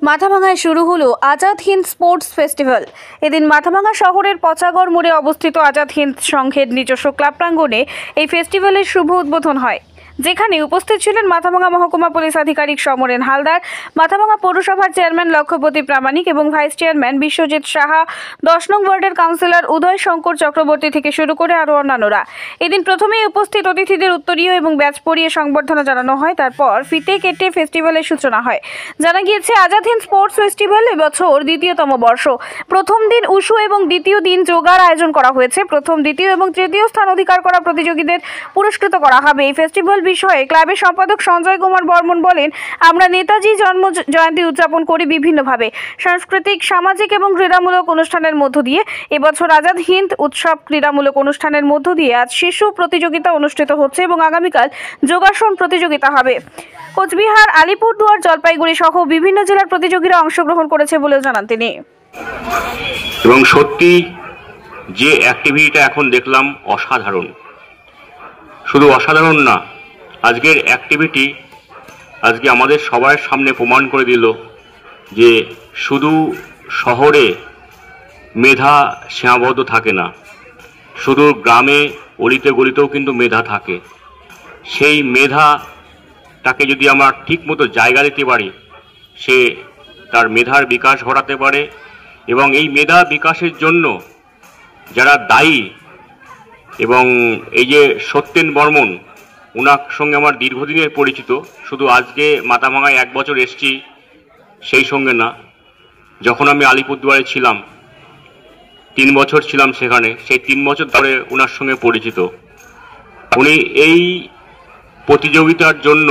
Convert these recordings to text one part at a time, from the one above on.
মাথাভাঙায় শুরু হলো Azad Hind sports festival. এদিন মাথাভাঙা শহরের পচাগড় মোড়ে অবস্থিত আজাদ হিন্দ সংঘের নিজস্ব ক্লাব প্রাঙ্গণে এই ফেস্টিভ্যালের শুভ উদ্বোধন হয়, যেখানে উপস্থিত ছিলেন মাথাভাঙা মহকুমা পুলিশ আধিকারিক সমরেন হালদার, মাথাভাঙা পৌরসভার চেয়ারম্যান লক্ষ্যপতি প্রামাণিক এবং ভাইস চেয়ারম্যান বিশ্বজিৎ সাহা, 10 নং ওয়ার্ডের কাউন্সিলর উদয় শঙ্কর চক্রবর্তী থেকে শুরু করে আরও অন্যান্যরা। এদিন প্রথমেই উপস্থিত অতিথিদের উত্তরীয় এবং ব্যাচ পরিয়ে সংবর্ধনা জানানো হয়। তারপর ফিতে কেটে ফেস্টিভ্যালের সূচনা হয়। জানা গিয়েছে, আজাদ হিন্দ স্পোর্টস ফেস্টিভ্যাল এবছর দ্বিতীয়তম বর্ষ। প্রথম দিন উশু এবং দ্বিতীয় দিন যোগার আয়োজন করা হয়েছে। প্রথম, দ্বিতীয় এবং তৃতীয় স্থান অধিকার করা প্রতিযোগীদের পুরস্কৃত করা হবে। এই ফেস্টিভ্যাল বিষয়ে ক্লাবের সম্পাদক সঞ্জয় কুমার বর্মন বলেন, আমরা নেতাজি জন্ম জয়ন্তী উদযাপন করি বিভিন্নভাবে, সাংস্কৃতিক, সামাজিক এবং ক্রীড়ামূলক অনুষ্ঠানের মধ্য দিয়ে। এবছর আজাদ হিন্দ উৎসব ক্রীড়ামূলক অনুষ্ঠানের মধ্য দিয়ে আজ শিশু প্রতিযোগিতা অনুষ্ঠিত হচ্ছে এবং আগামীকাল যোগাসন প্রতিযোগিতা হবে। কোচবিহার, আলিপুরদুয়ার, জলপাইগুড়ি সহ বিভিন্ন জেলার প্রতিযোগীরা অংশগ্রহণ করেছে বলেও জানান তিনি। এবং সত্যি যে অ্যাক্টিভিটিটা এখন দেখলাম অসাধারণ, শুধু অসাধারণ না, আজকের অ্যাক্টিভিটি আজকে আমাদের সবার সামনে প্রমাণ করে দিল যে শুধু শহরে মেধা সীমাবদ্ধ থাকে না, শুধু গ্রামে অলিতে গলিতেও কিন্তু মেধা থাকে। সেই মেধাটাকে যদি আমরা ঠিকমতো জায়গা দিতে পারি, সে তার মেধার বিকাশ ঘটাতে পারে। এবং এই মেধা বিকাশের জন্য যারা দায়ী, এবং এই যে সত্যেন বর্মন, ওনার সঙ্গে আমার দীর্ঘদিনের পরিচিত, শুধু আজকে মাথাভাঙায় 1 বছর এসছি সেই সঙ্গে না, যখন আমি আলিপুরদুয়ারে ছিলাম 3 বছর ছিলাম সেখানে, সেই 3 বছর ধরে ওনার সঙ্গে পরিচিত। উনি এই প্রতিযোগিতার জন্য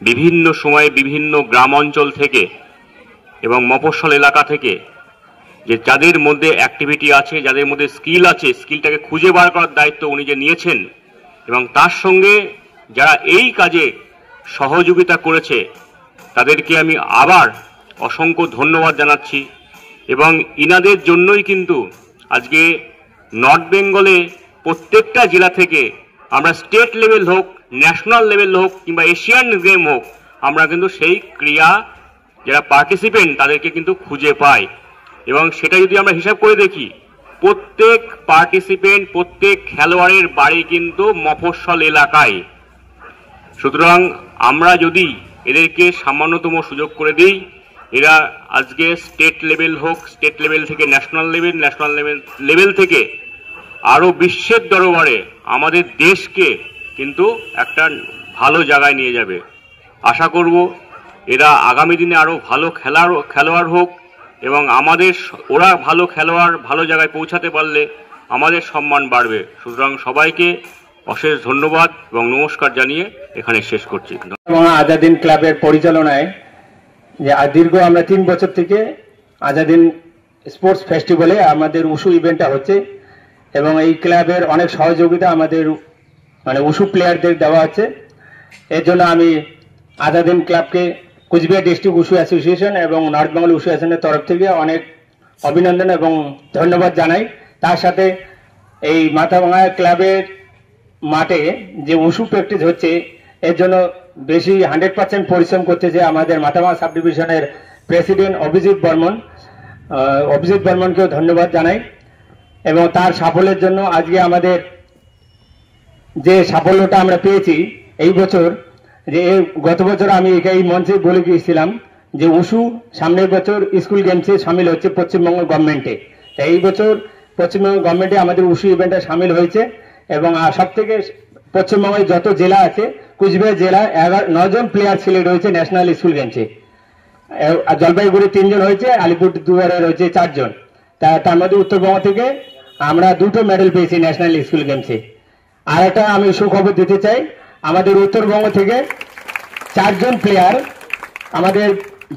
বিভিন্ন সময়ে বিভিন্ন গ্রাম অঞ্চল থেকে এবং মফস্বল এলাকা থেকে যে যাদের মধ্যে অ্যাক্টিভিটি আছে, যাদের মধ্যে স্কিল আছে, স্কিলটাকে খুঁজে বার করার দায়িত্ব উনি যে নিয়েছেন, এবং তার সঙ্গে যারা এই কাজে সহযোগিতা করেছে তাদেরকে আমি আবার অসংখ্য ধন্যবাদ জানাচ্ছি। এবং ইনাদের জন্যই কিন্তু আজকে নর্থ বেঙ্গলে প্রত্যেকটা জেলা থেকে আমরা স্টেট লেভেল হোক, ন্যাশনাল লেভেল হোক কিংবা এশিয়ান গেম হোক, আমরা কিন্তু সেই ক্রীড়া যারা পার্টিসিপেন্ট তাদেরকে কিন্তু খুঁজে পাই। এবং সেটা যদি আমরা হিসাব করে দেখি, প্রত্যেক পার্টিসিপেন্ট, প্রত্যেক খেলোয়াড়ের বাড়ি কিন্তু মফস্বল এলাকায়। সুতরাং আমরা যদি এদেরকে সামান্যতম সুযোগ করে দিই, এরা আজকে স্টেট লেভেল হোক, স্টেট লেভেল থেকে ন্যাশনাল লেভেল, ন্যাশনাল লেভেল থেকে আরও বিশ্বের দরবারে আমাদের দেশকে কিন্তু একটা ভালো জায়গায় নিয়ে যাবে। আশা করব এরা আগামী দিনে আরও ভালো খেলোয়াড় হোক, এবং আমাদের ওরা ভালো খেলোয়াড় ভালো জায়গায় পৌঁছাতে পারলে আমাদের সম্মান বাড়বে। সুতরাং সবাইকে অশেষ ধন্যবাদ এবং নমস্কার জানিয়ে এখানে শেষ করছি। আজাদ হিন্দ ক্লাবের পরিচালনায় যে দীর্ঘ আমরা 3 বছর থেকে আজাদ হিন্দ স্পোর্টস ফেস্টিভ্যালে আমাদের উশু ইভেন্টটা হচ্ছে, এবং এই ক্লাবের অনেক সহযোগিতা আমাদের উশু প্লেয়ারদের দেওয়া হচ্ছে। এর জন্য আমি আজাদ হিন্দ ক্লাবকে কোচবিহার ডিস্ট্রিক্ট উশু অ্যাসোসিয়েশন এবং নর্থ বেঙ্গল উশু অ্যাসোসিয়েশনের তরফ থেকে অনেক অভিনন্দন এবং ধন্যবাদ জানাই। তার সাথে এই মাথাভাঙা ক্লাবের মাঠে যে উশু প্র্যাকটিস হচ্ছে, এর জন্য বেশি 100% পরিশ্রম করতেছে আমাদের মাথাভাঙা সাব ডিভিশনের প্রেসিডেন্ট অভিজিৎ বর্মনকেও ধন্যবাদ জানাই। এবং তার সাফল্যের জন্য আজকে আমাদের যে সাফল্যটা আমরা পেয়েছি এই বছর, যে গত বছর আমি এই মঞ্চে বলে গিয়েছিলাম যে উশু সামনের বছর স্কুল গেমসে সামিল হচ্ছে পশ্চিমবঙ্গ গভর্নমেন্টে। তাই এই বছর পশ্চিমবঙ্গ গভর্নমেন্টে আমাদের উশু ইভেন্টে সামিল হয়েছে। এবং সব থেকে পশ্চিমবঙ্গের যত জেলা আছে, কোচবিহার জেলা 9 জন প্লেয়ার সিলেক্ট হয়েছে ন্যাশনাল স্কুল গেমসে। জলপাইগুড়ি 3 জন হয়েছে, আলিপুরদুয়ারে রয়েছে 4 জন। তার মধ্যে উত্তরবঙ্গ থেকে আমরা 2টো মেডেল পেয়েছি ন্যাশনাল স্কুল গেমসে। আর একটা আমি সুখবর দিতে চাই, আমাদের উত্তরবঙ্গ থেকে 4 জন প্লেয়ার আমাদের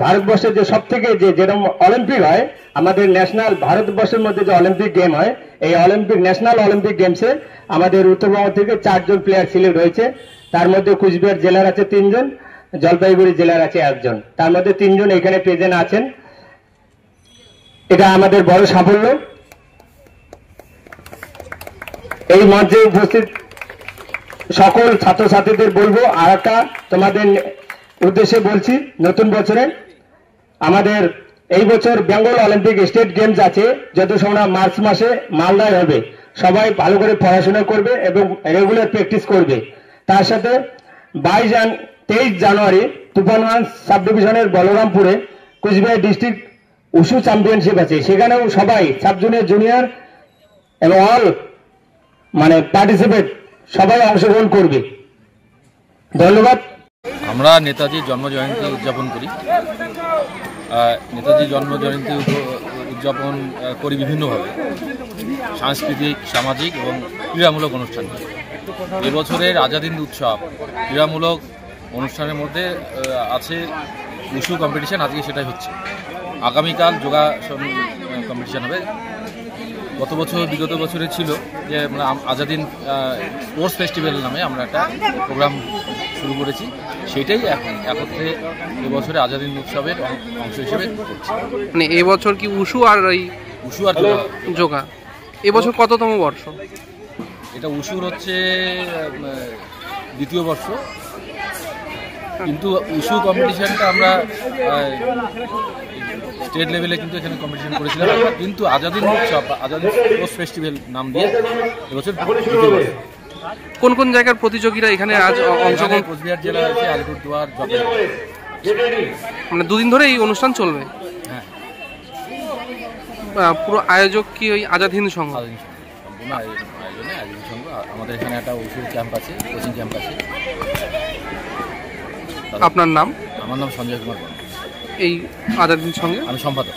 ভারতবর্ষের যে সব থেকে যেরকম অলিম্পিক হয়, আমাদের ন্যাশনাল ভারতবর্ষের মধ্যে যে অলিম্পিক গেম হয়, এই ন্যাশনাল অলিম্পিক গেমসে আমাদের উত্তরবঙ্গ থেকে 4 জন প্লেয়ার সিলেক্ট হয়েছে। তার মধ্যে কুচবিহার জেলার আছে 3 জন, জলপাইগুড়ি জেলার আছে 1 জন। তার মধ্যে 3 জন এখানে প্রেজেন্ট আছেন। এটা আমাদের বড় সাফল্য। এই মঞ্চে উপস্থিত সকল ছাত্রছাত্রীদের বলবো, আর একটা তোমাদের উদ্দেশ্যে বলছি, নতুন বছরে আমাদের এই বছর বেঙ্গল অলিম্পিক স্টেট গেমস আছে, যত সময় মার্চ মাসে মালদায় হবে। সবাই ভালো করে পড়াশোনা করবে এবং রেগুলার প্র্যাকটিস করবে। তার সাথে 23 জানুয়ারি তুফানগঞ্জ সাব ডিভিশনের বলরামপুরে কোচবিহার ডিস্ট্রিক্ট উশু চ্যাম্পিয়নশিপ আছে, সেখানেও সবাই সাব জুনিয়র জুনিয়র এবং অল পার্টিসিপেট সবাই অংশগ্রহণ করবে। ধন্যবাদ। আমরা নেতাজির জন্মজয়ন্তী উদযাপন করি। নেতাজির জন্মজয়ন্তী উদযাপন করি বিভিন্নভাবে, সাংস্কৃতিক, সামাজিক এবং ক্রীড়ামূলক অনুষ্ঠান। এবছরের আজাদ হিন্দ উৎসব ক্রীড়ামূলক অনুষ্ঠানের মধ্যে আছে উশু কম্পিটিশান, আজকে সেটাই হচ্ছে। আগামীকাল যোগাসন কম্পিটিশান হবে। গত বছর বিগত বছরে ছিল যে আজাদ হিন্দ স্পোর্টস ফেস্টিভ্যাল নামে আমরা একটা প্রোগ্রাম শুরু করেছি, সেটাই একত্রে এবছরে আজাদ হিন্দ উৎসবের অংশ হিসেবে করছি। মানে এবছর কি উশু আর যোগা এবছর কততম বর্ষ? এটা উশুর হচ্ছে দ্বিতীয় বর্ষ, কিন্তু উশু কম্পিটিশানটা আমরা স্টেট লেভেলে কিন্তু এখানে কম্পিটিশন করেছিলাম, কিন্তু আজাদ হিন্দ উৎসব আজাদ হিন্দ স্পোর্টস ফেস্টিভ্যাল নাম দিয়ে এবছর দ্বিতীয় বর্ষ। কোন কোন জায়গার প্রতিযোগীরা এখানে আজ অংশগ্রহণ? কোচবিহার জেলা আছে, আলিপুরদুয়ার, মানে দুদিন ধরে এই অনুষ্ঠান চলবে। হ্যাঁ, পুরো আয়োজক কি ওই আজাদ হিন্দ সংঘ? সম্পূর্ণ আয়োজনে আজাদ হিন্দ সংঘ। আমাদের এখানে একটা উশুর ক্যাম্প আছে, কোচিং ক্যাম্প আছে। আপনার নাম? আমার নাম সঞ্জয় কুমার বর্মা। এই আজাদ হিন্দ সংঘে আমি সম্পাদক।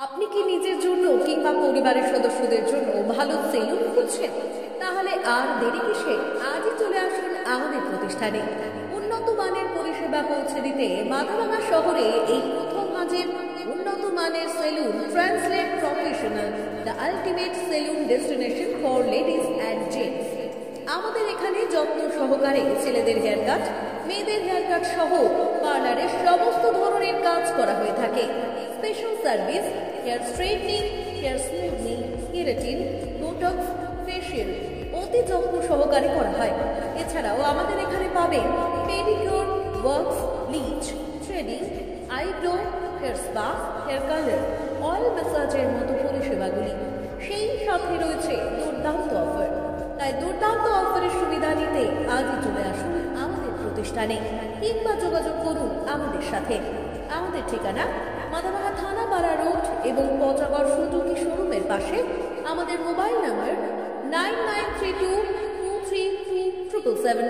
আপনি কি নিজের জন্য কিংবা পরিবারের সদস্যদের জন্য ভালো সেলুন খুঁজছেন? তাহলে আর দেরি কিসে? আজই চলে আসুন আমাদের প্রতিষ্ঠানে। উন্নত মানের পরিষেবা পৌঁছে দিতে মাথাভাঙা শহরে এই প্রথম মাঝের উন্নত মানের salon translate professional, the ultimate salon destination for ladies and gents. আমাদের এখানে যত্ন সহকারে ছেলেদের হেয়ার কাট, মেয়েদের হেয়ার কাট সহ পার্লারের সমস্ত ধরনের কাজ করা হয়ে থাকে। Special service, hair straightening, hair smoothening, keratin, botox, facial অতি যত্ন সহকারে করা হয়। এছাড়াও আমাদের এখানে পাবেন pedicure, wax, bleach, threading, eyebrow, hair spa, hair colour, oil ম্যাসাজের মতো পরিষেবাগুলি। সেই সাথে রয়েছে দুর্দান্ত অফার। তাই দুর্দান্ত অফারের সুবিধা নিতে আজই চলে আসুন আমাদের প্রতিষ্ঠানে কিংবা যোগাযোগ করুন আমাদের সাথে। আমাদের ঠিকানা মাথাভাঙা থানাপাড়া রোড এবং পচাগড় সুজুকি শোরুমের পাশে। আমাদের মোবাইল নাম্বার 9932233777।